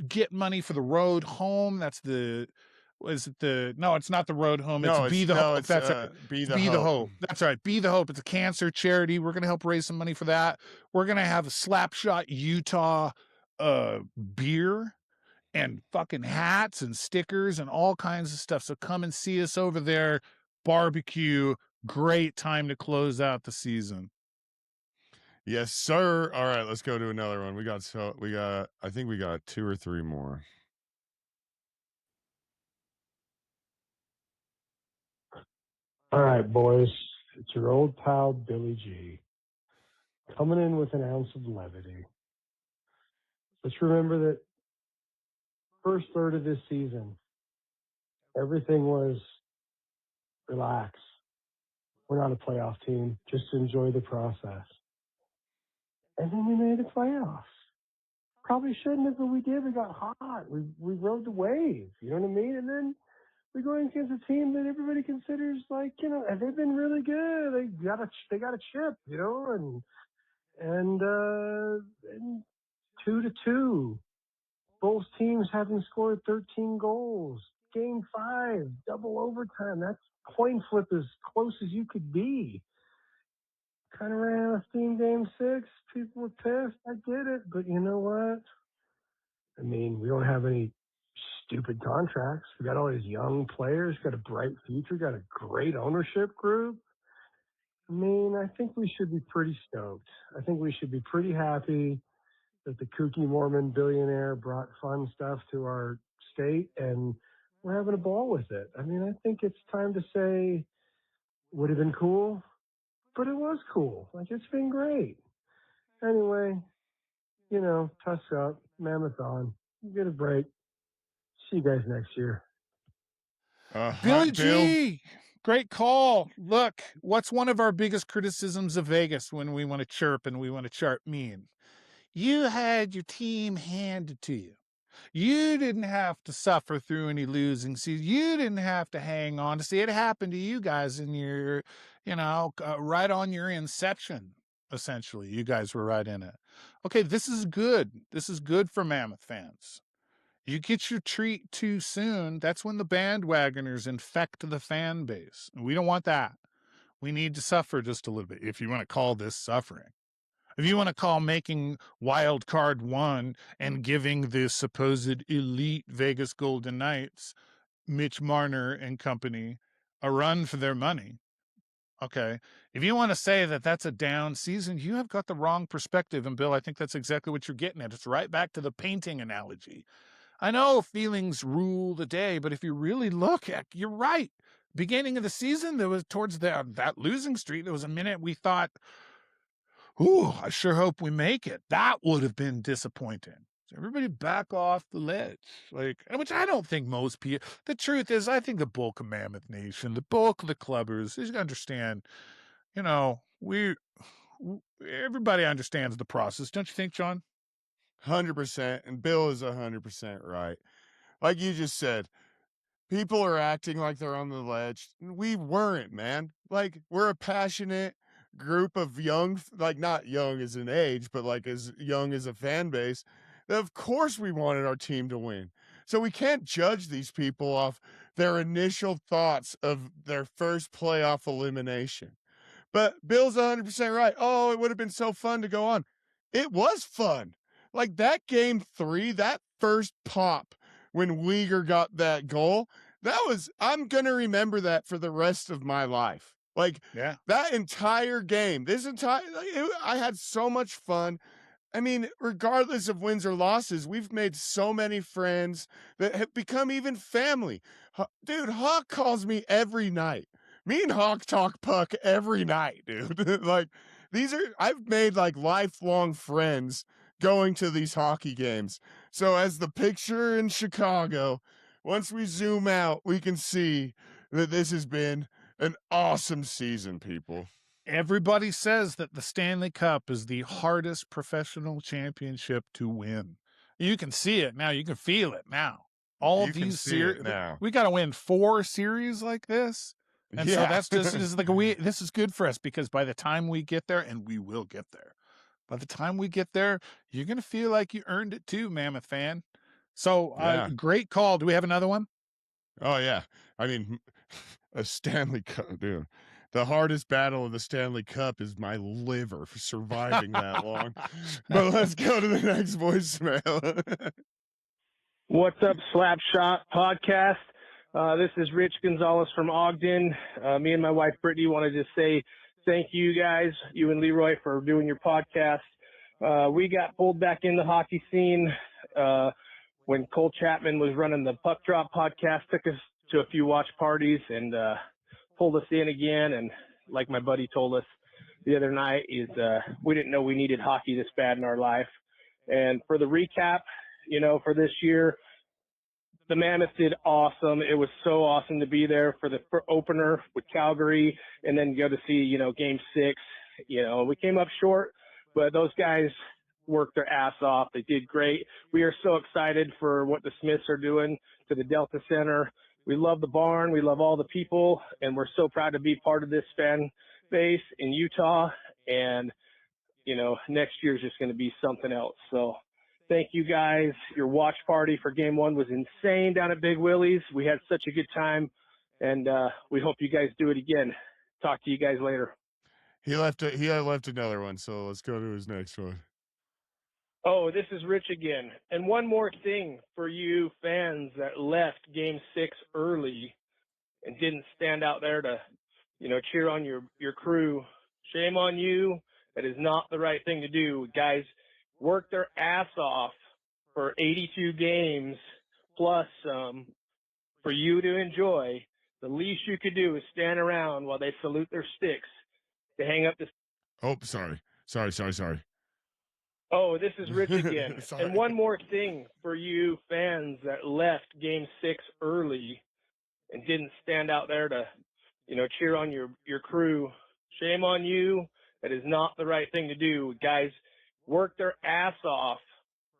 get money for the road home. That's no, it's not the road home. It's Be the Hope. That's right. Be Be the Hope. That's right. Be the Hope. It's a cancer charity. We're going to help raise some money for that. We're going to have a Slapshot Utah beer and fucking hats and stickers and all kinds of stuff. So come and see us over there. Barbecue. Great time to close out the season. Yes, sir. All right, let's go to another one. I think we got 2 or 3 more. All right, boys. It's your old pal, Billy G, coming in with an ounce of levity. Let's remember that first third of this season, everything was relax. We're not a playoff team. Just enjoy the process. And then we made the playoffs. Probably shouldn't have, but we did. We got hot. We rode the wave. You know what I mean? And then we're going against a team that everybody considers and they've been really good. They got a chip, and 2-2. Both teams having scored 13 goals. Game 5, double overtime. That's coin flip as close as you could be. Kind of ran out of steam game 6. People were pissed. I get it. But you know what? I mean, we don't have any stupid contracts. We got all these young players, got a bright future, got a great ownership group. I mean, I think we should be pretty stoked. I think we should be pretty happy that the kooky Mormon billionaire brought fun stuff to our state, and we're having a ball with it. I mean, I think it's time to say, would have been cool, but it was cool. Like, it's been great. Anyway, tuss up, Mammoth on. Get a break. See you guys next year. Billy Bill, G, great call. Look, what's one of our biggest criticisms of Vegas when we want to chirp and we want to chart mean? You had your team handed to you. You didn't have to suffer through any losing season. You didn't have to hang on to see it happen to you guys in your, right on your inception. Essentially, you guys were right in it. Okay, this is good. This is good for Mammoth fans. You get your treat too soon, that's when the bandwagoners infect the fan base. And we don't want that. We need to suffer just a little bit, if you want to call this suffering. If you want to call making Wild Card 1 and giving the supposed elite Vegas Golden Knights, Mitch Marner and company, a run for their money, okay. If you want to say that that's a down season, you have got the wrong perspective. And Bill, I think that's exactly what you're getting at. It's right back to the painting analogy. I know feelings rule the day, but if you really look at, you're right. Beginning of the season, there was towards that losing streak, there was a minute we thought, ooh, I sure hope we make it. That would have been disappointing. So everybody back off the ledge. Which I don't think most people, the truth is, I think the bulk of Mammoth Nation, the bulk of the clubbers, they understand, everybody understands the process. Don't you think, John? 100%. And Bill is 100% right. Like you just said, people are acting like they're on the ledge. We weren't, man. Like, we're a passionate group of young, like, not young as an age, but like as young as a fan base. Of course we wanted our team to win. So we can't judge these people off their initial thoughts of their first playoff elimination. But Bill's 100% right. Oh, it would have been so fun to go on. It was fun. Like that game 3, that first pop when Weeger got that goal, I'm going to remember that for the rest of my life. Like, yeah, that entire game, I had so much fun. I mean, regardless of wins or losses, we've made so many friends that have become even family. Dude, Hawk calls me every night. Me and Hawk talk puck every night, dude. Like, I've made like lifelong friends going to these hockey games. So as the picture in Chicago, once we zoom out, we can see that this has been an awesome season, people. Everybody says that the Stanley Cup is the hardest professional championship to win. You can see it now. You can feel it now. All You can these see it series, now. we got to win 4 series like this. And so that's just this is good for us because by the time we get there, and we will get there, by the time we get there, you're going to feel like you earned it too, Mammoth fan. So great call. Do we have another one? Oh, yeah. I mean, a Stanley Cup, dude. The hardest battle of the Stanley Cup is my liver for surviving that long. But let's go to the next voicemail. What's up, Slapshot Podcast? This is Rich Gonzalez from Ogden. Me and my wife, Brittany, wanted to say thank you guys, you and Leroy, for doing your podcast. We got pulled back in the hockey scene when Cole Chapman was running the Puck Drop podcast, took us to a few watch parties and pulled us in again. And like my buddy told us the other night, we didn't know we needed hockey this bad in our life. And for the recap, for this year, the Mammoth did awesome. It was so awesome to be there for the opener with Calgary and then go to see, game 6. We came up short, but those guys worked their ass off. They did great. We are so excited for what the Smiths are doing to the Delta Center. We love the barn. We love all the people, and we're so proud to be part of this fan base in Utah. And, next year is just going to be something else. So thank you guys. Your watch party for game 1 was insane down at Big Willie's. We had such a good time, and we hope you guys do it again. Talk to you guys later. He left another one, so let's go to his next one. Oh, this is Rich again. And one more thing for you fans that left game 6 early and didn't stand out there to, cheer on your crew. Shame on you. That is not the right thing to do. Guys, worked their ass off for 82 games plus some for you to enjoy, the least you could do is stand around while they salute their sticks to hang up the. Oh, sorry. Oh, this is Rich again. Sorry. And one more thing for you fans that left Game 6 early and didn't stand out there to, cheer on your crew. Shame on you. That is not the right thing to do. Guys worked their ass off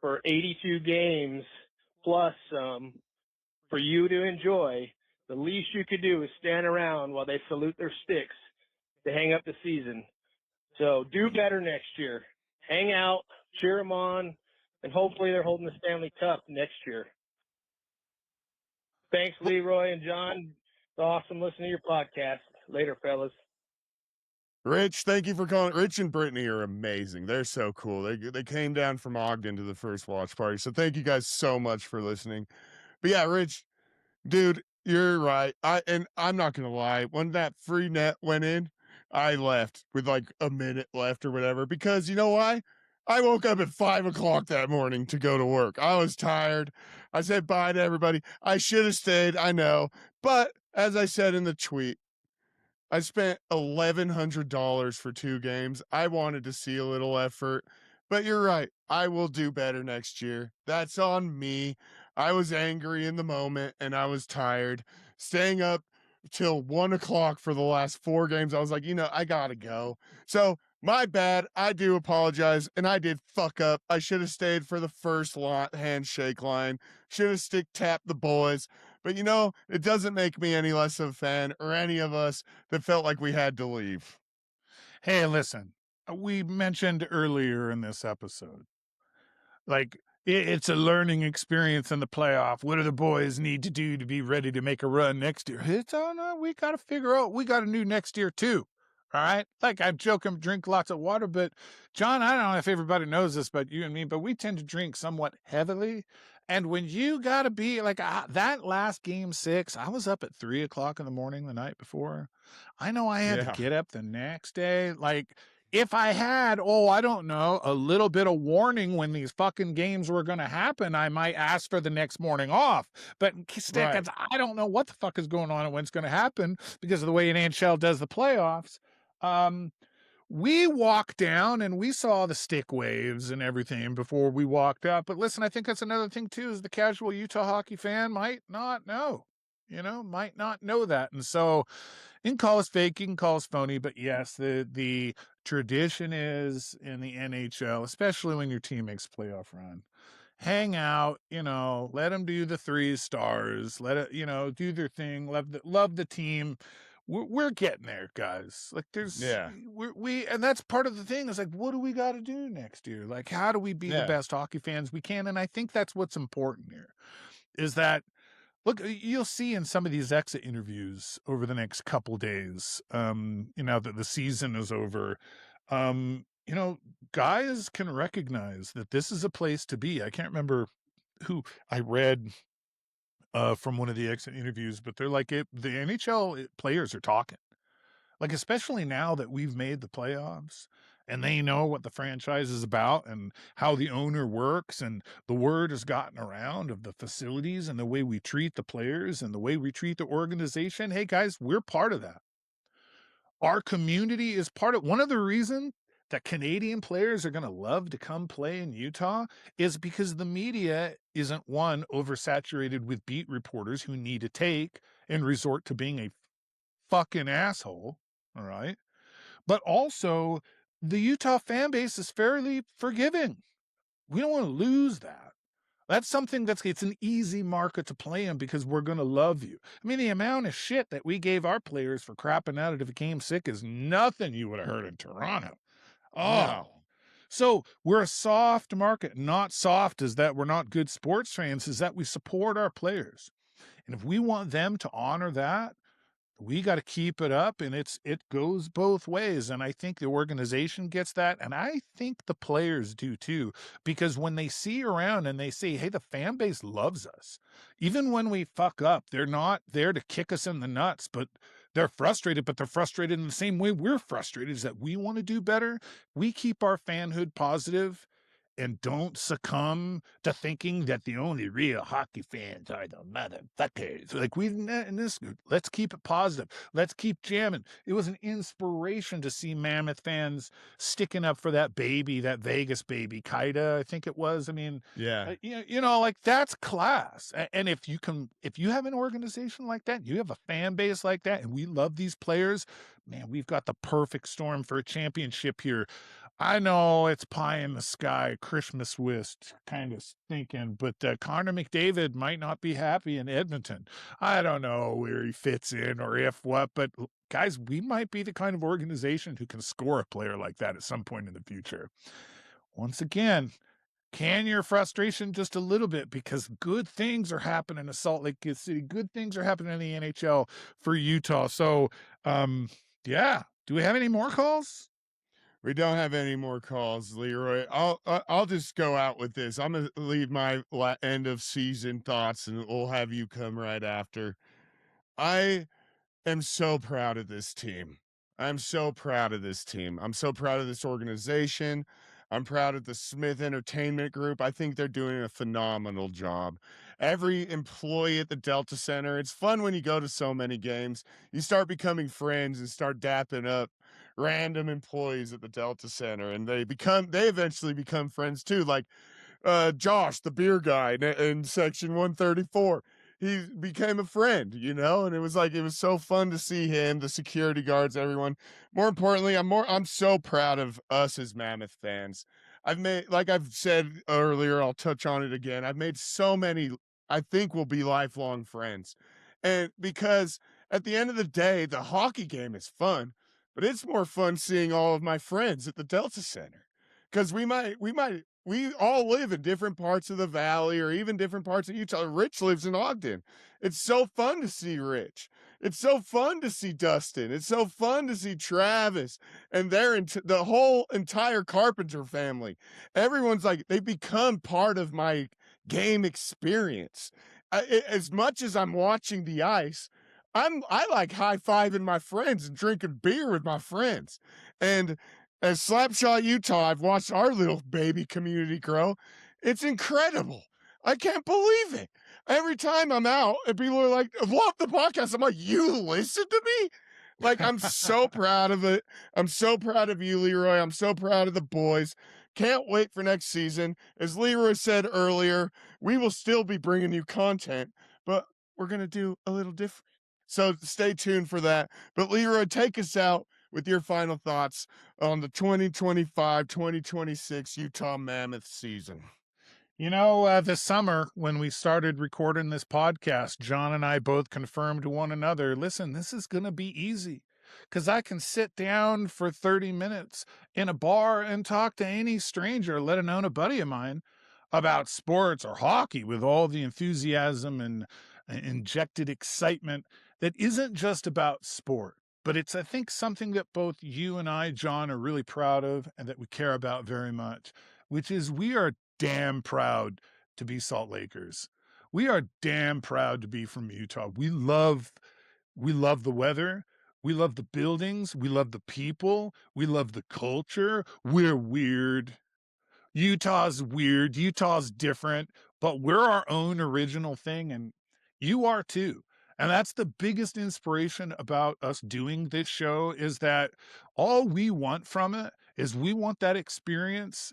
for 82 games plus some for you to enjoy. The least you could do is stand around while they salute their sticks to hang up the season. So do better next year. Hang out, cheer them on, and hopefully they're holding the Stanley Cup next year. Thanks, Leroy and Jahn. It's awesome listening to your podcast. Later, fellas. Rich, thank you for calling. Rich and Brittany are amazing. They're so cool. They came down from Ogden to the first watch party. So thank you guys so much for listening. But yeah, Rich, dude, you're right. I'm not gonna lie. When that free net went in, I left with like a minute left or whatever, because you know why? I woke up at 5:00 that morning to go to work. I was tired. I said bye to everybody. I should have stayed, I know. But as I said in the tweet, I spent $1,100 for 2 games. I wanted to see a little effort, but you're right. I will do better next year. That's on me. I was angry in the moment and I was tired. Staying up till 1:00 for the last 4 games, I was like, I gotta go. So my bad. I do apologize, and I did fuck up. I should have stayed for the first handshake line. Should have stick tapped the boys. But it doesn't make me any less of a fan, or any of us that felt like we had to leave. Hey, listen, we mentioned earlier in this episode, like, it's a learning experience in the playoff. What do the boys need to do to be ready to make a run next year? We got to figure out, we got to do next year too. All right. Like, I'm joking, drink lots of water, but John, I don't know if everybody knows this, but you and me, but we tend to drink somewhat heavily. And when you got to be like that last Game 6, I was up at 3:00 in the morning the night before. I know I had to get up the next day. Like, if I had, I don't know, a little bit of warning when these fucking games were going to happen, I might ask for the next morning off. But Right. I don't know what the fuck is going on and when it's going to happen because of the way NHL does the playoffs. We walked down and we saw the stick waves and everything before we walked up. But listen, I think that's another thing too, is the casual Utah hockey fan might not know, might not know that. And so you can call us fake, you can call us phony, but yes, the tradition is in the NHL, especially when your team makes a playoff run, hang out, let them do the 3 stars, let it, do their thing, love the team. We're getting there, guys. Like, and that's part of the thing is like, what do we got to do next year? Like, how do we be the best hockey fans we can? And I think that's what's important here is that, look, you'll see in some of these exit interviews over the next couple days, that the season is over, guys can recognize that this is a place to be. I can't remember who I read from one of the exit interviews, but they're like, the NHL players are talking. Like, especially now that we've made the playoffs and they know what the franchise is about and how the owner works, and the word has gotten around of the facilities and the way we treat the players and the way we treat the organization. Hey guys, we're part of that. Our community is part of one of the reasons that Canadian players are going to love to come play in Utah is because the media isn't, one, oversaturated with beat reporters who need to take and resort to being a fucking asshole. All right. But also, the Utah fan base is fairly forgiving. We don't want to lose that. That's something it's an easy market to play in because we're going to love you. I mean, the amount of shit that we gave our players for crapping out of a game 6 is nothing you would have heard in Toronto. Oh. No. So we're a soft market, not soft as that we're not good sports fans, is that we support our players. And if we want them to honor that, we got to keep it up, and it goes both ways. And I think the organization gets that, and I think the players do too, because when they see around and they see, hey, the fan base loves us, even when we fuck up, they're not there to kick us in the nuts, but they're frustrated in the same way we're frustrated, is that we want to do better. We keep our fanhood positive, and don't succumb to thinking that the only real hockey fans are the motherfuckers. Like in this group, let's keep it positive. Let's keep jamming. It was an inspiration to see Mammoth fans sticking up for that baby, that Vegas baby, Kaida, I think it was. I mean, Yeah. like that's class. And if you have an organization like that, you have a fan base like that, and we love these players, man, we've got the perfect storm for a championship here. I know it's pie in the sky, Christmas whist kind of thinking, but Connor McDavid might not be happy in Edmonton. I don't know where he fits in or if what, but guys, we might be the kind of organization who can score a player like that at some point in the future. Once again, can your frustration just a little bit, because good things are happening in Salt Lake City. Good things are happening in the NHL for Utah. So, yeah. Do we have any more calls? We don't have any more calls, Leroy. I'll just go out with this. I'm gonna leave my end of season thoughts, and we'll have you come right after. I am so proud of this team. I'm so proud of this team. I'm so proud of this organization. I'm proud of the Smith Entertainment Group. I think they're doing a phenomenal job. Every employee at the Delta Center, it's fun when you go to so many games. You start becoming friends and start dapping up random employees at the Delta Center, and they eventually become friends too. Like Josh, the beer guy in section 134. He became a friend, and it was so fun to see him, the security guards, everyone. More importantly, I'm so proud of us as Mammoth fans. Like I've said earlier, I'll touch on it again. I've made so many, I think we'll be lifelong friends. And because at the end of the day, the hockey game is fun, but it's more fun seeing all of my friends at the Delta Center. Because we all live in different parts of the valley or even different parts of Utah. Rich lives in Ogden. It's so fun to see Rich. It's so fun to see Dustin. It's so fun to see Travis and the whole entire Carpenter family. Everyone's like, they become part of my game experience. As much as I'm watching the ice, I like high-fiving my friends and drinking beer with my friends. And as Slapshot Utah, I've watched our little baby community grow. It's incredible. I can't believe it. Every time I'm out and people are like, love the podcast, I'm like, you listen to me? Like, I'm so proud of it. I'm so proud of you, Leroy. I'm so proud of the boys. Can't wait for next season. As Leroy said earlier, we will still be bringing you content, but we're going to do a little different. So stay tuned for that. But Leroy, take us out with your final thoughts on the 2025-2026 Utah Mammoth season. This summer when we started recording this podcast, John and I both confirmed to one another, listen, this is going to be easy because I can sit down for 30 minutes in a bar and talk to any stranger, let alone a buddy of mine, about sports or hockey with all the enthusiasm and injected excitement that isn't just about sport. But it's, I think, something that both you and I, John, are really proud of and that we care about very much, which is we are damn proud to be Salt Lakers. We are damn proud to be from Utah. We love the weather. We love the buildings. We love the people. We love the culture. We're weird. Utah's weird. Utah's different, but we're our own original thing, and you are too. And that's the biggest inspiration about us doing this show is that all we want from it is we want that experience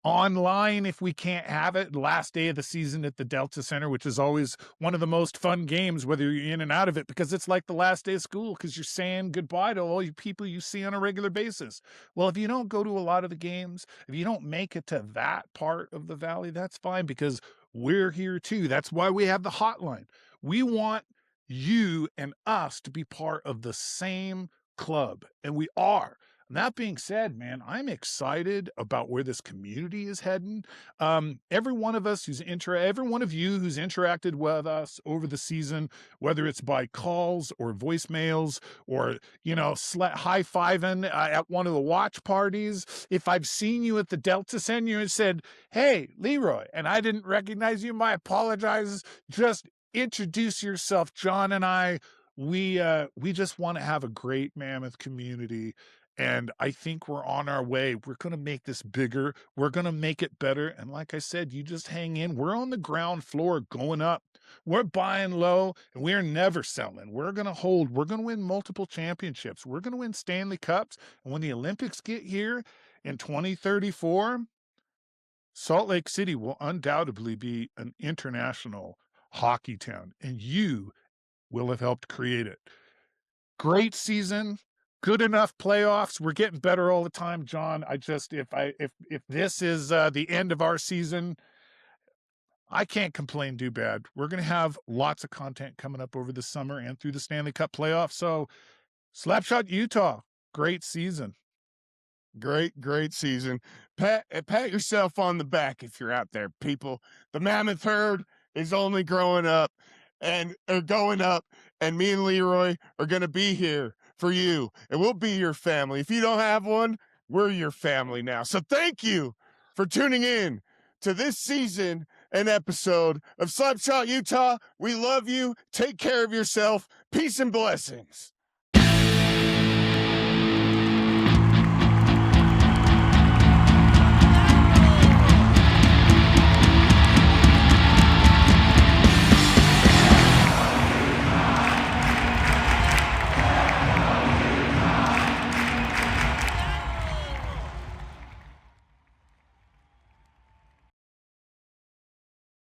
online if we can't have it last day of the season at the Delta Center, which is always one of the most fun games, whether you're in and out of it, because it's like the last day of school because you're saying goodbye to all you people you see on a regular basis. Well, if you don't go to a lot of the games, if you don't make it to that part of the valley, that's fine because we're here too. That's why we have the hotline. We want you and us to be part of the same club, and we are. And that being said, man, I'm excited about where this community is heading. Every one of us every one of you who's interacted with us over the season, whether it's by calls or voicemails or, high-fiving at one of the watch parties. If I've seen you at the Delta Center and said, hey, Leroy, and I didn't recognize you, I apologize. Just introduce yourself. John and I, we just want to have a great Mammoth community. And I think we're on our way. We're going to make this bigger. We're going to make it better. And like I said, you just hang in. We're on the ground floor going up. We're buying low, and we're never selling. We're going to hold. We're going to win multiple championships. We're going to win Stanley Cups. And when the Olympics get here in 2034, Salt Lake City will undoubtedly be an international hockey town, and you will have helped create it. Great season, good enough playoffs. We're getting better all the time, John. I just if this is the end of our season, I can't complain too bad. We're going to have lots of content coming up over the summer and through the Stanley Cup playoffs. So, Slapshot Utah, great season. Great season. Pat yourself on the back if you're out there, people. The Mammoth herd is only going up, and me and Leroy are going to be here for you, and we'll be your family. If you don't have one, we're your family now. So thank you for tuning in to this season and episode of Slapshot Utah. We love you. Take care of yourself. Peace and blessings.